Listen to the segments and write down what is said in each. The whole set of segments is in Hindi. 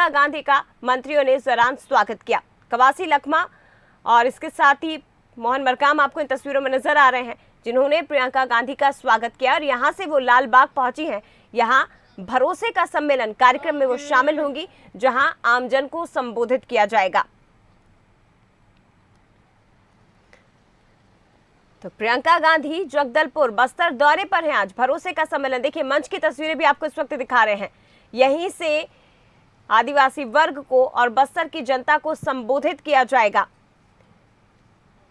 गांधी का मंत्रियों ने जरान स्वागत किया। कवासी लखमा और इसके साथ ही मोहन मरकाम आपको इन तस्वीरों में नजर आ रहे हैं, जिन्होंने प्रियंका गांधी का स्वागत किया और यहां से वो लाल बाग पहुंची हैं। यहां भरोसे का सम्मेलन कार्यक्रम में वो शामिल होंगी, जहां आमजन को संबोधित किया जाएगा। तो प्रियंका गांधी जगदलपुर बस्तर दौरे पर हैं आज। भरोसे का सम्मेलन, देखिए मंच की तस्वीरें भी आपको इस वक्त दिखा रहे हैं। यहीं से आदिवासी वर्ग को और बस्तर की जनता को संबोधित किया जाएगा।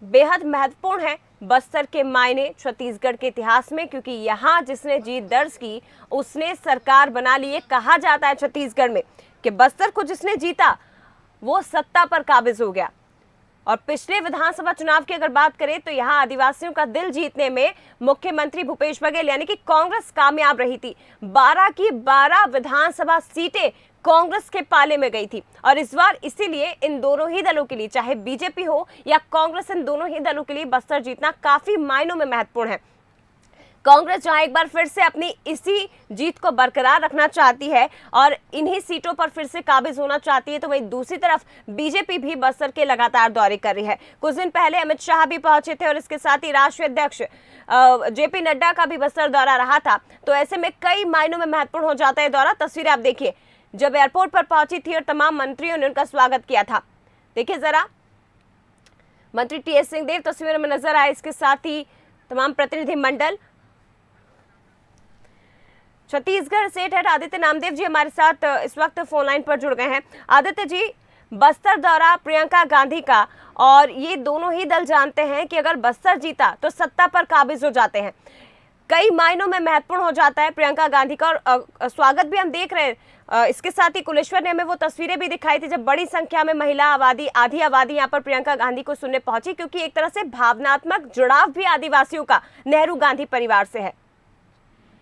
बेहद महत्वपूर्ण है बस्तर के मायने छत्तीसगढ़ के इतिहास में, क्योंकि यहाँ जिसने जीत दर्ज की उसने सरकार बना ली है। कहा जाता है छत्तीसगढ़ में कि बस्तर को जिसने जीता वो सत्ता पर काबिज हो गया। और पिछले विधानसभा चुनाव की अगर बात करें तो यहाँ आदिवासियों का दिल जीतने में मुख्यमंत्री भूपेश बघेल यानी कि कांग्रेस कामयाब रही थी। 12 की 12 विधानसभा सीटें कांग्रेस के पाले में गई थी और इस बार इसीलिए इन दोनों ही दलों के लिए, चाहे बीजेपी हो या कांग्रेस, इन दोनों ही दलों के लिए बस्तर जीतना काफी मायनों में महत्वपूर्ण है। कांग्रेस जहां एक बार फिर से अपनी इसी जीत को बरकरार रखना चाहती है और इन्हीं सीटों पर फिर से काबिज होना चाहती है, तो वहीं दूसरी तरफ बीजेपी भी बस्तर के लगातार दौरे कर रही है। कुछ दिन पहले अमित शाह भी पहुंचे थे और इसके साथ ही राष्ट्रीय अध्यक्ष जेपी नड्डा का भी बस्तर दौरा रहा था। तो ऐसे में कई मायनों में महत्वपूर्ण हो जाता है दौरा। तस्वीरें आप देखिए जब एयरपोर्ट पर पहुंची थी और तमाम मंत्रियों ने उनका स्वागत किया था। देखिए जरा, मंत्री टीएस सिंहदेव तस्वीरों में नजर आए, इसके साथ ही तमाम प्रतिनिधि मंडल। छत्तीसगढ़ स्टेट हेड आदित्य नामदेव जी हमारे साथ इस वक्त फोन लाइन पर जुड़ गए हैं। आदित्य जी, बस्तर दौरा प्रियंका गांधी का, और ये दोनों ही दल जानते हैं कि अगर बस्तर जीता तो सत्ता पर काबिज हो जाते हैं। कई मायनों में महत्वपूर्ण हो जाता है प्रियंका गांधी का और स्वागत भी हम देख रहे हैं। इसके साथ ही कुलेश्वर ने हमें वो तस्वीरें भी दिखाई थी जब बड़ी संख्या में महिला आबादी, आधी आबादी यहाँ पर प्रियंका गांधी को सुनने पहुंची, क्योंकि एक तरह से भावनात्मक जुड़ाव भी आदिवासियों का नेहरू गांधी परिवार से है।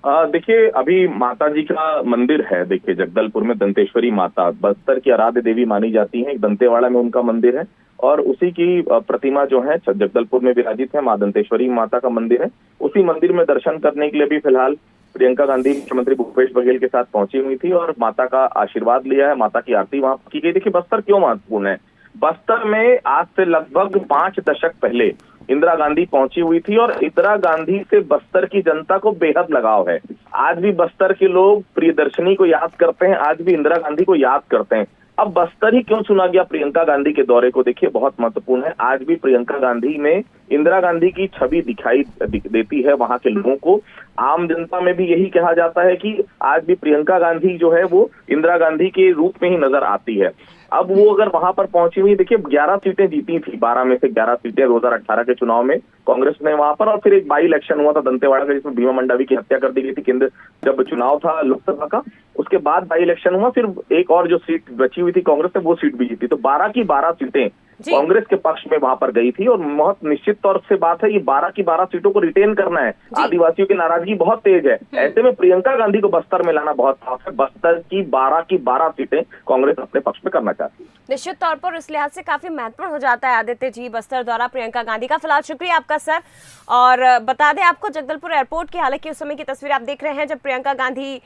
देखिए, अभी माता जी का मंदिर है। देखिए, जगदलपुर में दंतेश्वरी माता बस्तर की आराध्य देवी मानी जाती हैं। दंतेवाड़ा में उनका मंदिर है और उसी की प्रतिमा जो है जगदलपुर में विराजित है। मां दंतेश्वरी माता का मंदिर है। उसी मंदिर में दर्शन करने के लिए भी फिलहाल प्रियंका गांधी मुख्यमंत्री भूपेश बघेल के साथ पहुंची हुई थी और माता का आशीर्वाद लिया है। माता की आरती वहां की गई। देखिए, बस्तर क्यों महत्वपूर्ण है। बस्तर में आज से लगभग 5 दशक पहले इंदिरा गांधी पहुंची हुई थी और इंदिरा गांधी से बस्तर की जनता को बेहद लगाव है। आज भी बस्तर के लोग प्रियदर्शनी को याद करते हैं, आज भी इंदिरा गांधी को याद करते हैं। अब बस्तर ही क्यों चुना गया प्रियंका गांधी के दौरे को, देखिए बहुत महत्वपूर्ण है। आज भी प्रियंका गांधी में इंदिरा गांधी की छवि दिखाई देती है वहां के लोगों को। आम जनता में भी यही कहा जाता है कि आज भी प्रियंका गांधी जो है वो इंदिरा गांधी के रूप में ही नजर आती है। अब वो अगर वहां पर पहुंची हुई, देखिए 11 सीटें जीती थी, 12 में से 11 सीटें 2018 के चुनाव में कांग्रेस ने वहां पर, और फिर एक बाई इलेक्शन हुआ था दंतेवाड़ा का जिसमें भीमा मंडावी की हत्या कर दी गई थी केंद्र जब चुनाव था लोकसभा का। उसके बाद बाई इलेक्शन हुआ, फिर एक और जो सीट बची हुई थी कांग्रेस ने वो सीट भी जीती। तो 12 की 12 सीटें कांग्रेस के पक्ष में वहां पर गई थी और बहुत निश्चित तौर से बात है ये 12 की 12 सीटों को रिटेन करना है। आदिवासियों की नाराजगी बहुत तेज है, ऐसे में प्रियंका गांधी को बस्तर में लाना बहुत साफ है। बस्तर की 12 की 12 सीटें कांग्रेस अपने पक्ष में करना चाहती है। निश्चित तौर पर इस लिहाज से काफी महत्वपूर्ण हो जाता है आदित्य जी बस्तर दौरा प्रियंका गांधी का। फिलहाल शुक्रिया आपका सर। और बता दें आपको जगदलपुर एयरपोर्ट की, हालांकि उस समय की तस्वीर आप देख रहे हैं जब प्रियंका गांधी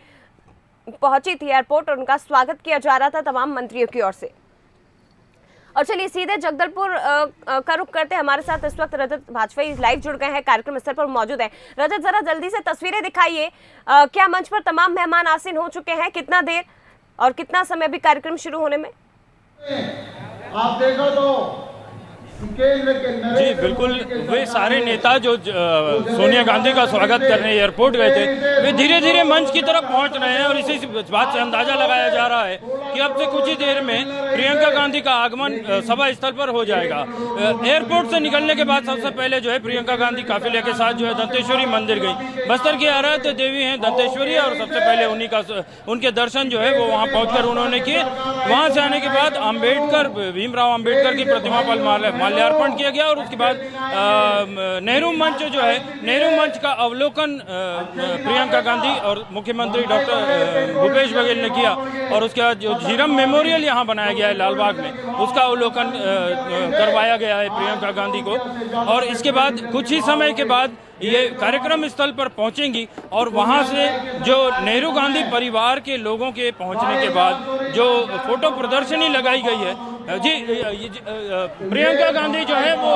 पहुंची थी एयरपोर्ट और उनका स्वागत किया जा रहा था तमाम मंत्रियों की ओर से। और चलिए सीधे जगदलपुर का रुख करते हैं। हमारे साथ इस वक्त रजत भाजपाई लाइव जुड़ गए हैं, कार्यक्रम स्थल पर मौजूद है। रजत, जरा जल्दी से तस्वीरें दिखाइए। क्या मंच पर तमाम मेहमान आसीन हो चुके हैं? कितना देर और कितना समय अभी कार्यक्रम शुरू होने में? आप देखो तो जी बिल्कुल, वे सारे नेता जो सोनिया गांधी का स्वागत करने एयरपोर्ट गए थे वे धीरे धीरे मंच की तरफ पहुंच रहे हैं और इसी बात से अंदाजा लगाया जा रहा है कि अब से कुछ ही देर में प्रियंका गांधी का आगमन सभा स्थल पर हो जाएगा। एयरपोर्ट से निकलने के बाद सबसे पहले जो है प्रियंका गांधी काफिले के साथ जो है दंतेश्वरी मंदिर गई। बस्तर की आराध्य देवी हैं दंतेश्वरी और सबसे पहले उनके दर्शन जो है वो वहाँ पहुँच उन्होंने किए। वहाँ से आने के बाद भीमराव अम्बेडकर की प्रतिमा पर माल्यार्पण किया गया और उसके बाद नेहरू मंच जो है, नेहरू मंच का अवलोकन प्रियंका गांधी और मुख्यमंत्री डॉक्टर भूपेश बघेल ने किया और उसके बाद जो झीरम मेमोरियल यहाँ बनाया गया है लालबाग में, उसका अवलोकन करवाया गया है प्रियंका गांधी को। और इसके बाद कुछ ही समय के बाद ये कार्यक्रम स्थल पर पहुंचेंगी और वहां से जो नेहरू गांधी परिवार के लोगों के पहुंचने के बाद जो फोटो प्रदर्शनी लगाई गई है जी, प्रियंका गांधी जो है वो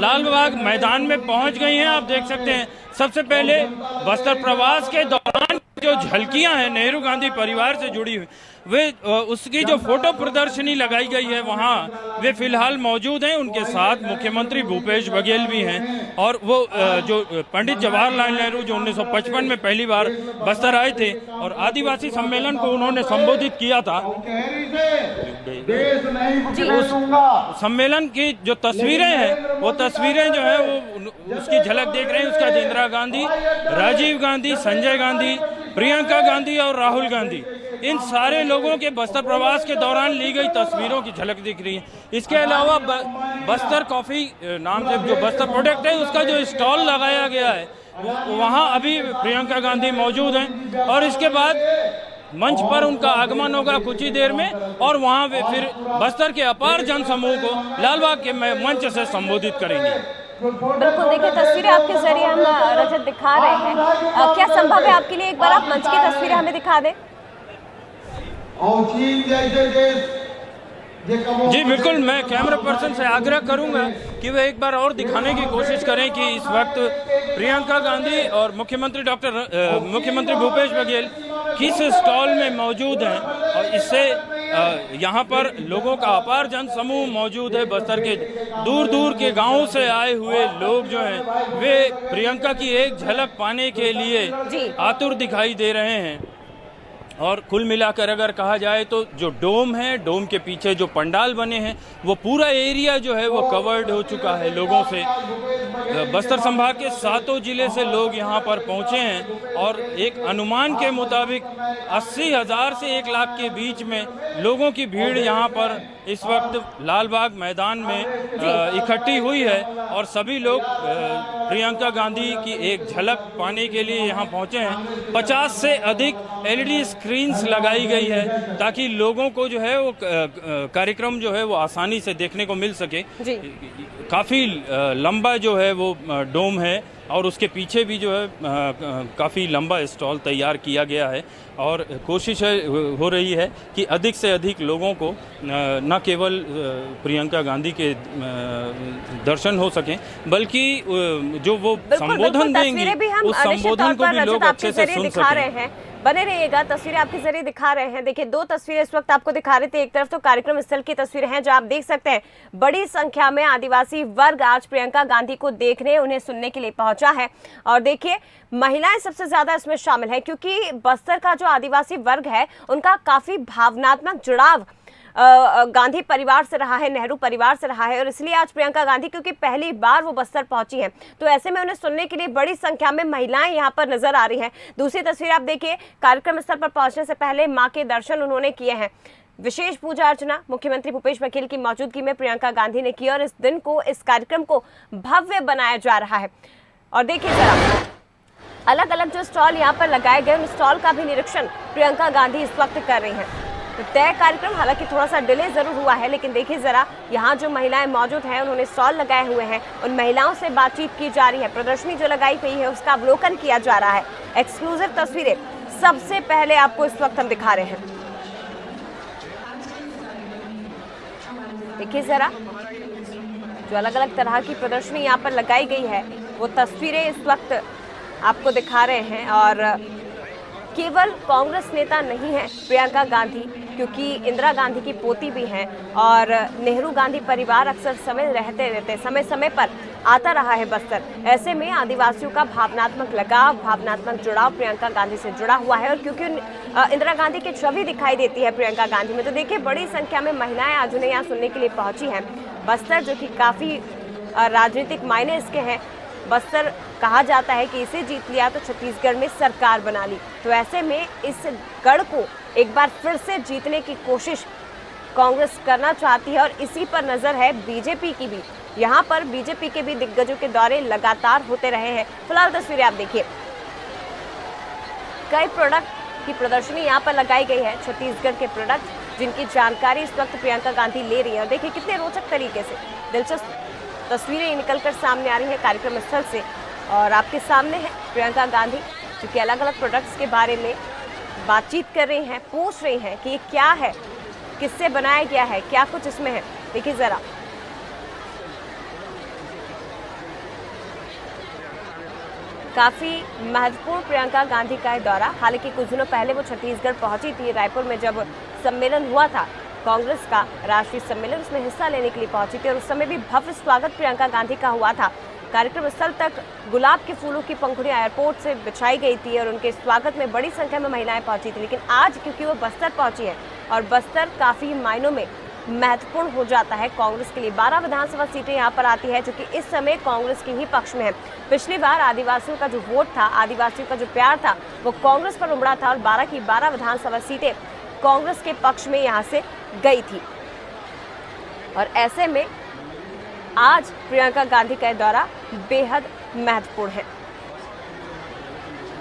लालबाग मैदान में पहुंच गई हैं। आप देख सकते हैं सबसे पहले बस्तर प्रवास के दौरान जो झलकियां हैं नेहरू गांधी परिवार से जुड़ी हुई वे उसकी जो फोटो प्रदर्शनी लगाई गई है वहाँ वे फिलहाल मौजूद हैं। उनके साथ मुख्यमंत्री भूपेश बघेल भी हैं और वो जो पंडित जवाहरलाल नेहरू जो 1955 में पहली बार बस्तर आए थे और आदिवासी सम्मेलन को उन्होंने संबोधित किया था, उस सम्मेलन की जो तस्वीरें हैं वो तस्वीरें जो है वो उसकी झलक देख रहे हैं। उसका इंदिरा गांधी, राजीव गांधी, संजय गांधी, प्रियंका गांधी और राहुल गांधी, इन सारे लोगों के बस्तर प्रवास के दौरान ली गई तस्वीरों की झलक दिख रही है। इसके अलावा बस्तर कॉफी नाम से जो बस्तर प्रोडक्ट है उसका जो स्टॉल लगाया गया है वहाँ अभी प्रियंका गांधी मौजूद हैं और इसके बाद मंच पर उनका आगमन होगा कुछ ही देर में और वहाँ वे फिर बस्तर के अपार जनसमूह को लालबाग के मंच से संबोधित करेंगे। बिल्कुल, देखिए तस्वीरें आपके जरिए हम रजत दिखा रहे हैं। क्या संभव है आपके लिए एक बार आप मंच की तस्वीरें हमें दिखा दें? जी बिल्कुल, मैं कैमरा पर्सन से आग्रह करूंगा कि वे एक बार और दिखाने की कोशिश करें कि इस वक्त प्रियंका गांधी और मुख्यमंत्री भूपेश बघेल किस स्टॉल में मौजूद हैं और इससे यहाँ पर लोगों का अपार जन समूह मौजूद है। बस्तर के दूर दूर के गांवों से आए हुए लोग जो हैं वे प्रियंका की एक झलक पाने के लिए आतुर दिखाई दे रहे हैं। और कुल मिलाकर अगर कहा जाए तो जो डोम है, डोम के पीछे जो पंडाल बने हैं वो पूरा एरिया जो है वो कवर्ड हो चुका है लोगों से। बस्तर संभाग के 7 जिले से लोग यहाँ पर पहुँचे हैं और एक अनुमान के मुताबिक 80,000 से 1 लाख के बीच में लोगों की भीड़ यहाँ पर इस वक्त लालबाग मैदान में इकट्ठी हुई है और सभी लोग प्रियंका गांधी की एक झलक पाने के लिए यहाँ पहुँचे हैं। 50 से अधिक LED स्क्रीन्स लगाई गई है ताकि लोगों को जो है वो कार्यक्रम जो है वो आसानी से देखने को मिल सके। काफ़ी लंबा जो है वो डोम है और उसके पीछे भी जो है काफ़ी लंबा स्टॉल तैयार किया गया है और कोशिश हो रही है कि अधिक से अधिक लोगों को न केवल प्रियंका गांधी के दर्शन हो सकें बल्कि जो वो संबोधन देंगी उस संबोधन को भी लोग अच्छे से सुन सकें। बने रहिएगा, तस्वीरें आपके जरिए दिखा रहे हैं। देखिए 2 तस्वीरें इस वक्त आपको दिखा रहे थे। एक तरफ तो कार्यक्रम स्थल की तस्वीरें हैं जो आप देख सकते हैं बड़ी संख्या में आदिवासी वर्ग आज प्रियंका गांधी को देखने, उन्हें सुनने के लिए पहुंचा है। और देखिए महिलाएं सबसे ज्यादा इसमें शामिल है क्योंकि बस्तर का जो आदिवासी वर्ग है उनका काफी भावनात्मक जुड़ाव गांधी परिवार से रहा है, नेहरू परिवार से रहा है और इसलिए आज प्रियंका गांधी क्योंकि पहली बार वो बस्तर पहुंची हैं तो ऐसे में उन्हें सुनने के लिए बड़ी संख्या में महिलाएं यहां पर नजर आ रही हैं। दूसरी तस्वीर आप देखिए, कार्यक्रम स्थल पर पहुंचने से पहले मां के दर्शन उन्होंने किए हैं। विशेष पूजा अर्चना मुख्यमंत्री भूपेश बघेल की मौजूदगी में प्रियंका गांधी ने की और इस दिन को, इस कार्यक्रम को भव्य बनाया जा रहा है। और देखिए जरा अलग अलग जो स्टॉल यहाँ पर लगाए गए उन स्टॉल का भी निरीक्षण प्रियंका गांधी इस वक्त कर रही हैं। तो तय कार्यक्रम हालांकि थोड़ा सा डिले जरूर हुआ है लेकिन देखिए जरा यहाँ जो महिलाएं मौजूद हैं उन्होंने स्टॉल लगाए हुए हैं, उन महिलाओं से बातचीत की जा रही है, प्रदर्शनी जो लगाई गई है उसका अवलोकन किया जा रहा है। एक्सक्लूसिव तस्वीरें सबसे पहले आपको इस वक्त हम दिखा रहे हैं। देखिए जरा जो अलग अलग तरह की प्रदर्शनी यहाँ पर लगाई गई है वो तस्वीरें इस वक्त आपको दिखा रहे हैं। और केवल कांग्रेस नेता नहीं है प्रियंका गांधी क्योंकि इंदिरा गांधी की पोती भी हैं और नेहरू गांधी परिवार अक्सर समय समय पर आता रहा है बस्तर। ऐसे में आदिवासियों का भावनात्मक लगाव, भावनात्मक जुड़ाव प्रियंका गांधी से जुड़ा हुआ है और क्योंकि इंदिरा गांधी की छवि दिखाई देती है प्रियंका गांधी में तो देखिए बड़ी संख्या में महिलाएं आज उन्हें यहाँ सुनने के लिए पहुंची हैं। बस्तर जो कि काफ़ी राजनीतिक मायने इसके हैं, बस्तर कहा जाता है कि इसे जीत लिया तो छत्तीसगढ़ में सरकार बना ली। तो ऐसे में इस गढ़ को एक बार फिर से जीतने की कोशिश कांग्रेस करना चाहती है और इसी पर नजर है बीजेपी की भी। यहाँ पर बीजेपी के भी दिग्गजों के दौरे लगातार होते रहे हैं। फिलहाल तस्वीरें आप देखिए, कई प्रोडक्ट की प्रदर्शनी यहाँ पर लगाई गई है, छत्तीसगढ़ के प्रोडक्ट जिनकी जानकारी इस वक्त प्रियंका गांधी ले रही है। और देखिए कितने रोचक तरीके से दिलचस्प तस्वीरें निकलकर सामने आ रही है कार्यक्रम स्थल से और आपके सामने है प्रियंका गांधी, जो कि अलग अलग प्रोडक्ट्स के बारे में बातचीत कर रही हैं, पूछ रही हैं कि ये क्या है, किससे बनाया गया है, क्या कुछ इसमें है। देखिए जरा। काफी महत्वपूर्ण प्रियंका गांधी का दौरा। हालांकि कुछ दिनों पहले वो छत्तीसगढ़ पहुंची थी, रायपुर में जब सम्मेलन हुआ था कांग्रेस का राष्ट्रीय सम्मेलन, उसमें हिस्सा लेने के लिए पहुंची थी और उस समय भी भव्य स्वागत प्रियंका गांधी का हुआ था। कार्यक्रम स्थल तक गुलाब के फूलों की पंखुड़ियां एयरपोर्ट से बिछाई गई थी और उनके स्वागत में बड़ी संख्या में महिलाएं पहुंची थी। लेकिन आज क्योंकि वो बस्तर पहुंची है और बस्तर काफी मायनों में महत्वपूर्ण हो जाता है कांग्रेस के लिए। 12 विधानसभा सीटें यहाँ पर आती है, जो कि इस समय कांग्रेस के ही पक्ष में है। पिछली बार आदिवासियों का जो वोट था, आदिवासियों का जो प्यार था, वो कांग्रेस पर उमड़ा था और 12 की 12 विधानसभा सीटें कांग्रेस के पक्ष में यहाँ से गई थी। और ऐसे में आज प्रियंका गांधी का दौरा बेहद महत्वपूर्ण है।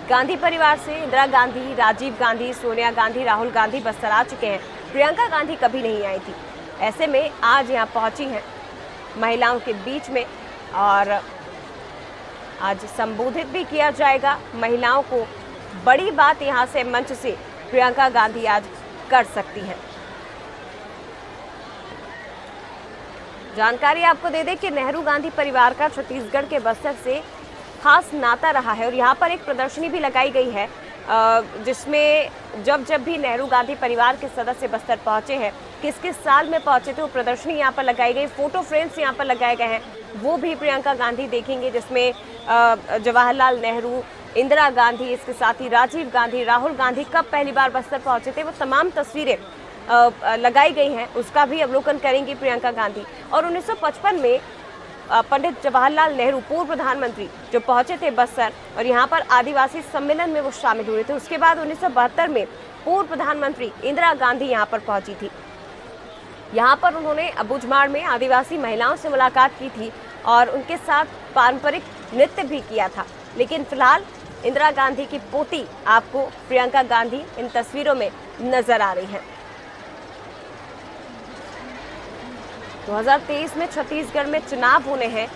गांधी परिवार से इंदिरा गांधी, राजीव गांधी, सोनिया गांधी, राहुल गांधी बस्तर आ चुके हैं। प्रियंका गांधी कभी नहीं आई थी। ऐसे में आज यहाँ पहुंची हैं महिलाओं के बीच में और आज संबोधित भी किया जाएगा महिलाओं को। बड़ी बात यहाँ से मंच से प्रियंका गांधी आज कर सकती हैं। जानकारी आपको दे दें कि नेहरू गांधी परिवार का छत्तीसगढ़ के बस्तर से खास नाता रहा है और यहाँ पर एक प्रदर्शनी भी लगाई गई है, जिसमें जब भी नेहरू गांधी परिवार के सदस्य बस्तर पहुंचे हैं, किस किस साल में पहुंचे थे, वो प्रदर्शनी यहाँ पर लगाई गई। फोटो फ्रेम्स यहाँ पर लगाए गए हैं, वो भी प्रियंका गांधी देखेंगे, जिसमें जवाहरलाल नेहरू, इंदिरा गांधी, इसके साथ ही राजीव गांधी, राहुल गांधी कब पहली बार बस्तर पहुंचे थे, वो तमाम तस्वीरें लगाई गई हैं, उसका भी अवलोकन करेंगी प्रियंका गांधी। और 1955 में पंडित जवाहरलाल नेहरू पूर्व प्रधानमंत्री जो पहुंचे थे बस्तर और यहाँ पर आदिवासी सम्मेलन में वो शामिल हुए थे। उसके बाद 1972 में पूर्व प्रधानमंत्री इंदिरा गांधी यहाँ पर पहुंची थी। यहाँ पर उन्होंने अबूझमाड़ में आदिवासी महिलाओं से मुलाकात की थी और उनके साथ पारंपरिक नृत्य भी किया था। लेकिन फिलहाल इंदिरा गांधी की पोती आपको प्रियंका गांधी इन तस्वीरों में नजर आ रही है। 2023 में छत्तीसगढ़ में चुनाव होने हैं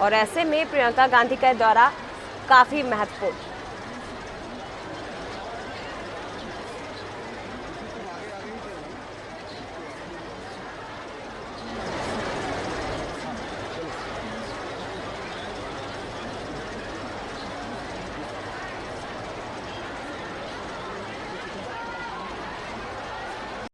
और ऐसे में प्रियंका गांधी का दौरा काफी महत्वपूर्ण